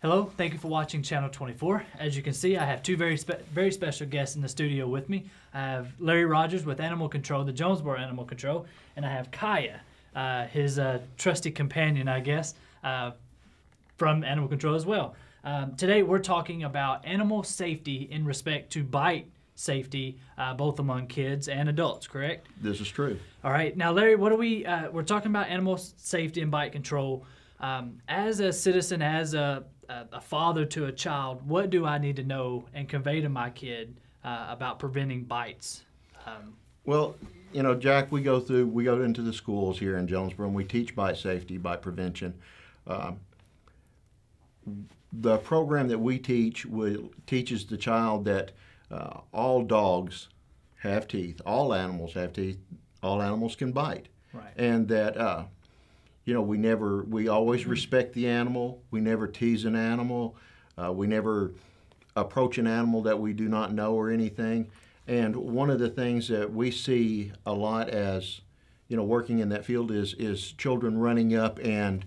Hello, thank you for watching Channel 24. As you can see, I have two very special guests in the studio with me. I have Larry Rogers with Animal Control, the Jonesboro Animal Control, and I have Kaya, his trusty companion, I guess, from Animal Control as well. Today we're talking about animal safety in respect to bite safety, both among kids and adults, correct? This is true. All right. Now, Larry, what are we're talking about animal safety and bite control. As a citizen, as a father to a child, what do I need to know and convey to my kid about preventing bites? Well, you know, Jack, we go into the schools here in Jonesboro and we teach bite safety, bite prevention. The program that we teach teaches the child that all dogs have teeth, all animals have teeth, all animals can bite, right. And that we always respect the animal. We never tease an animal. We never approach an animal that we do not know or anything. And one of the things that we see a lot as, working in that field is children running up and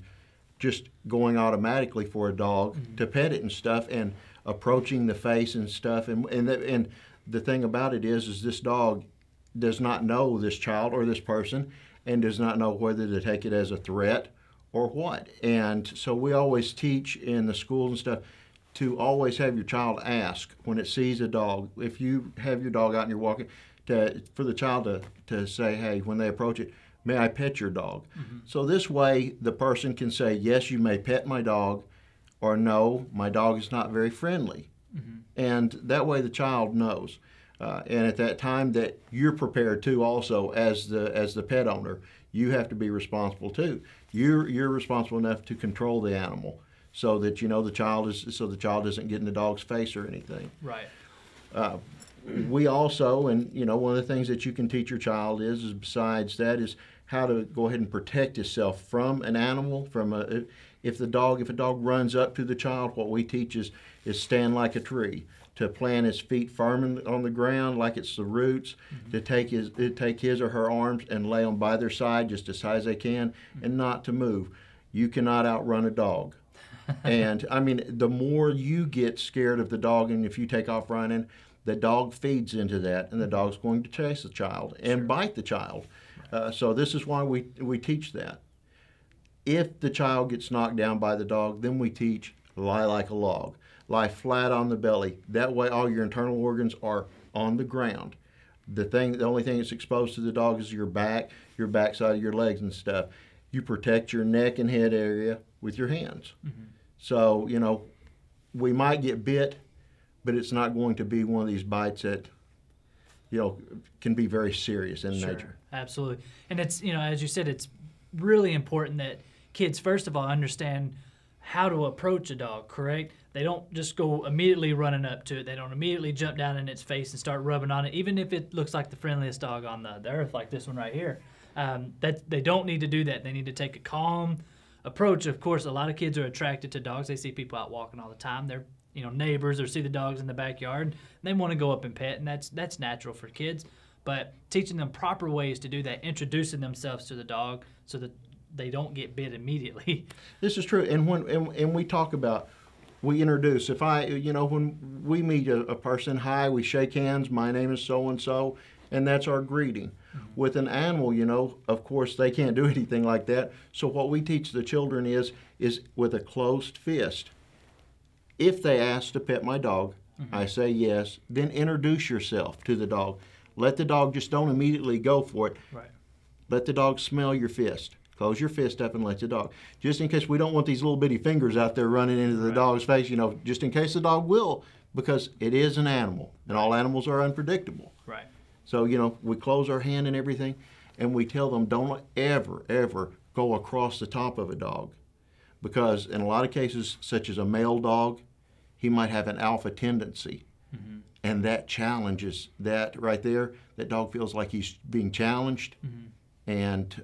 just going automatically for a dog to pet it and stuff and approaching the face and stuff. And the thing about it is this dog does not know this child or this person and does not know whether to take it as a threat or what. And so we always teach in the schools and stuff to always have your child ask when it sees a dog. If you have your dog out and you're walking, for the child to say, hey, when they approach it, may I pet your dog? Mm-hmm. So this way the person can say, yes, you may pet my dog, or no, my dog is not very friendly. Mm-hmm. And that way the child knows. And at that time that you're prepared to also as the pet owner, you have to be responsible too. You're responsible enough to control the animal so that the child doesn't get in the dog's face or anything. Right. We also, and one of the things that you can teach your child is besides that is how to go ahead and protect yourself from an animal. If a dog runs up to the child, what we teach is stand like a tree, to plant his feet firm on the ground like it's the roots, mm-hmm. to take his or her arms and lay them by their side just as high as they can, mm-hmm. and not to move. You cannot outrun a dog. And I mean, the more you get scared of the dog, and if you take off running, the dog feeds into that, and the dog's going to chase the child and Sure. bite the child. So this is why we teach that. If the child gets knocked down by the dog, then we teach lie like a log. Lie flat on the belly. That way all your internal organs are on the ground. The only thing that's exposed to the dog is your backside of your legs and stuff. You protect your neck and head area with your hands. Mm-hmm. So, we might get bit, but it's not going to be one of these bites that, can be very serious in Sure. nature. Absolutely. And it's, as you said, it's really important that kids, first of all, understand how to approach a dog, correct? They don't just go immediately running up to it. They don't immediately jump down in its face and start rubbing on it, even if it looks like the friendliest dog on the earth, like this one right here. That they don't need to do that. They need to take a calm approach. Of course, a lot of kids are attracted to dogs. They see people out walking all the time. They're neighbors or see the dogs in the backyard. They want to go up and pet, and that's natural for kids. But teaching them proper ways to do that, introducing themselves to the dog so that they don't get bit immediately. This is true, and we talk about, we introduce. If when we meet a person, hi, we shake hands. My name is so and so, and that's our greeting. Mm-hmm. With an animal, of course, they can't do anything like that. So what we teach the children is with a closed fist. If they ask to pet my dog, mm-hmm. I say yes. Then introduce yourself to the dog. Let the dog, just don't immediately go for it. Right. Let the dog smell your fist. Close your fist up and let the dog. Just in case we don't want these little bitty fingers out there running into the Right. dog's face, just in case the dog will, because it is an animal, and all animals are unpredictable. Right. So, we close our hand and everything, and we tell them don't ever, ever go across the top of a dog. Because in a lot of cases, such as a male dog, he might have an alpha tendency. Mm-hmm. And that challenges that right there. That dog feels like he's being challenged, mm-hmm. and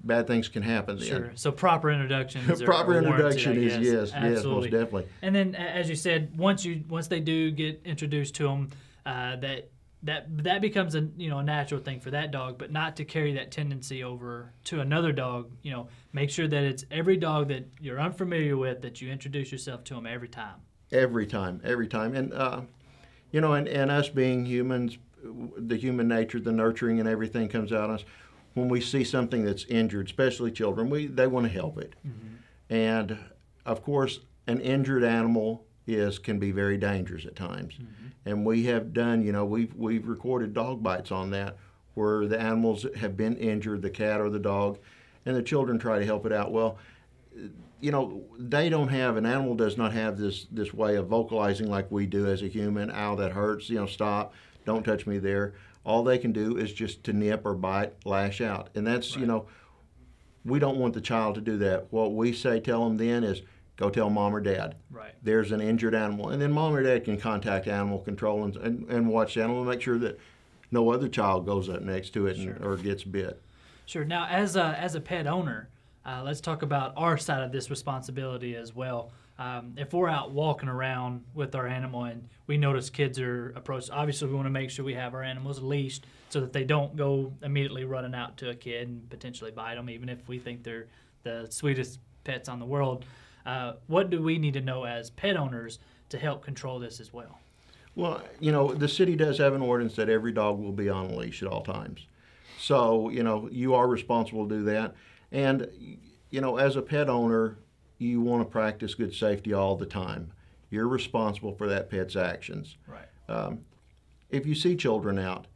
bad things can happen then. Sure. So proper introductions. Proper introduction warranted, is yes, most definitely. And then, as you said, once they do get introduced to them, that that becomes a a natural thing for that dog, but not to carry that tendency over to another dog. Make sure that it's every dog that you're unfamiliar with that you introduce yourself to them every time. Every time, and and us being humans, the human nature, the nurturing, and everything comes out of us. When we see something that's injured, especially children, they want to help it. And of course, an injured animal can be very dangerous at times. And we have done, we've recorded dog bites on that, where the animals have been injured, the cat or the dog, and the children try to help it out. Well, they don't have, an animal does not have this way of vocalizing like we do as a human. Ow, that hurts, stop, don't touch me there. All they can do is just to nip or bite, lash out. And that's, right. We don't want the child to do that. What we tell them then is, go tell mom or dad. Right. There's an injured animal. And then mom or dad can contact animal control and watch the animal and make sure that no other child goes up next to it or gets bit. Sure. Now, as a pet owner, let's talk about our side of this responsibility as well. If we're out walking around with our animal and we notice kids are approached, obviously we want to make sure we have our animals leashed so that they don't go immediately running out to a kid and potentially bite them, even if we think they're the sweetest pets on the world. What do we need to know as pet owners to help control this as well? Well, the city does have an ordinance that every dog will be on a leash at all times. So, you are responsible to do that. And, as a pet owner, you want to practice good safety all the time. You're responsible for that pet's actions. Right. If you see children out,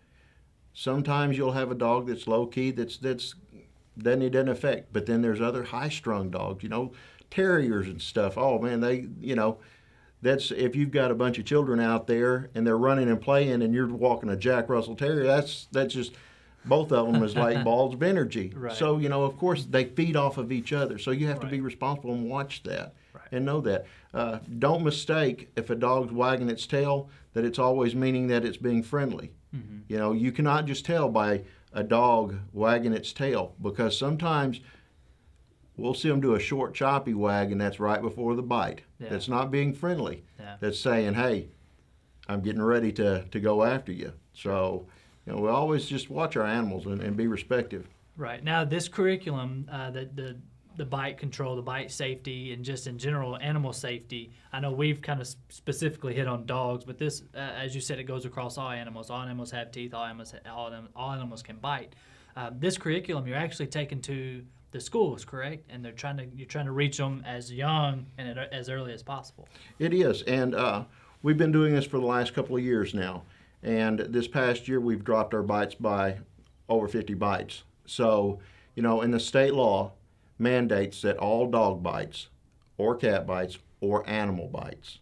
sometimes you'll have a dog that's low key, doesn't affect. But then there's other high-strung dogs, terriers and stuff. Oh man, that's, if you've got a bunch of children out there and they're running and playing and you're walking a Jack Russell Terrier, that's just, both of them is like balls of energy. Right. So, of course, they feed off of each other. So you have to be responsible and watch that and know that. Don't mistake if a dog's wagging its tail that it's always meaning that it's being friendly. You cannot just tell by a dog wagging its tail, because sometimes we'll see them do a short, choppy wag, and that's right before the bite. Yeah. That's not being friendly. Yeah. That's saying, hey, I'm getting ready to go after you. So, we always just watch our animals and be respectful. Right. Now, this curriculum, the bite control, the bite safety, and just in general animal safety, I know we've kind of specifically hit on dogs, but this, as you said, it goes across all animals. All animals have teeth. All animals can bite. This curriculum you're actually taking to the schools, correct? And you're trying to reach them as young and as early as possible. It is, and we've been doing this for the last couple of years now. And this past year, we've dropped our bites by over 50 bites. So, and the state law mandates that all dog bites or cat bites or animal bites.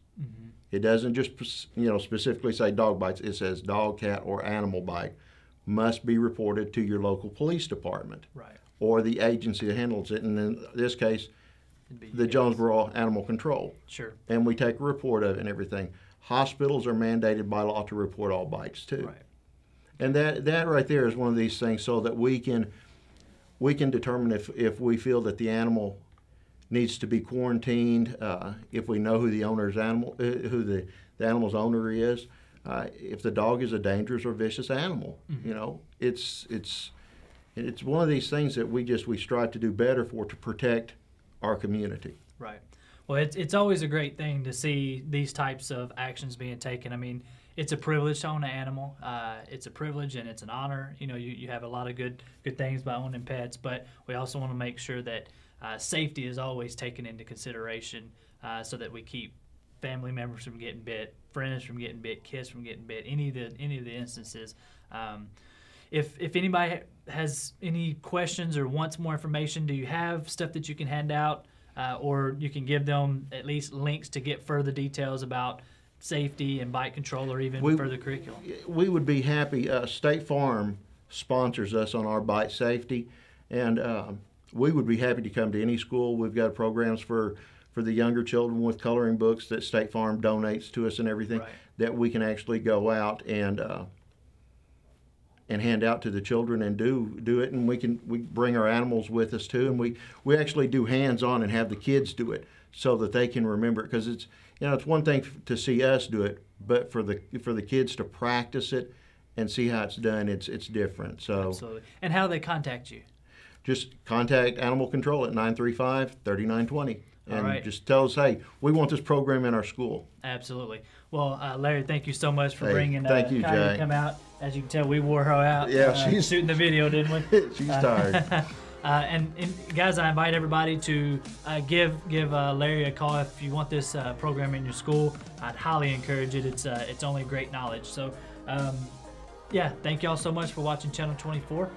It doesn't just, specifically say dog bites. It says dog, cat, or animal bite must be reported to your local police department. Right. Or the agency that handles it. And in this case, the Jonesboro Animal Control. Sure. And we take a report of it and everything. Hospitals are mandated by law to report all bites too. Right. And that right there is one of these things, so that we can determine if we feel that the animal needs to be quarantined, if we know who the animal's owner is, if the dog is a dangerous or vicious animal. It's one of these things that we strive to do better to protect our community. Right. Well, it's always a great thing to see these types of actions being taken. I mean, it's a privilege to own an animal. It's a privilege and it's an honor. You have a lot of good things by owning pets, but we also want to make sure that safety is always taken into consideration, so that we keep family members from getting bit, friends from getting bit, kids from getting bit, any of the instances. If anybody has any questions or wants more information, do you have stuff that you can hand out? Or you can give them at least links to get further details about safety and bite control, or even further curriculum. We would be happy. State Farm sponsors us on our bite safety, and we would be happy to come to any school. We've got programs for the younger children with coloring books that State Farm donates to us and everything, that we can actually go out and hand out to the children and do it, and we bring our animals with us too, and we actually do hands-on and have the kids do it so that they can remember it, because it's one thing to see us do it, but for the kids to practice it and see how it's done, it's different. So Absolutely. And how they contact you? just contact Animal Control at 935-3920. And All right. just tell us, hey, we want this program in our school. Absolutely. Well, Larry, thank you so much for Hey, bringing thank you, Kylie to Jay. come out. As you can tell, we wore her out. Yeah, she's shooting the video, didn't we? She's tired. And guys, I invite everybody to give Larry a call if you want this program in your school. I'd highly encourage it. It's only great knowledge. So, yeah, thank y'all so much for watching Channel 24.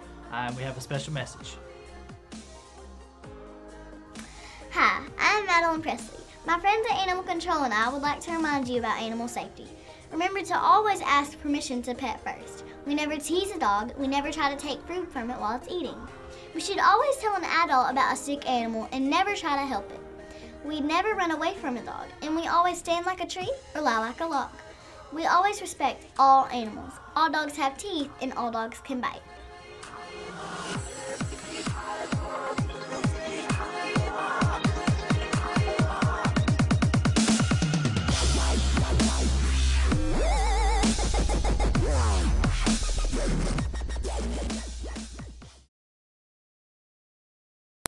We have a special message. Hi, I'm Madeline Presley. My friends at Animal Control and I would like to remind you about animal safety. Remember to always ask permission to pet first. We never tease a dog. We never try to take food from it while it's eating. We should always tell an adult about a sick animal and never try to help it. We never run away from a dog, and we always stand like a tree or lie like a log. We always respect all animals. All dogs have teeth, and all dogs can bite.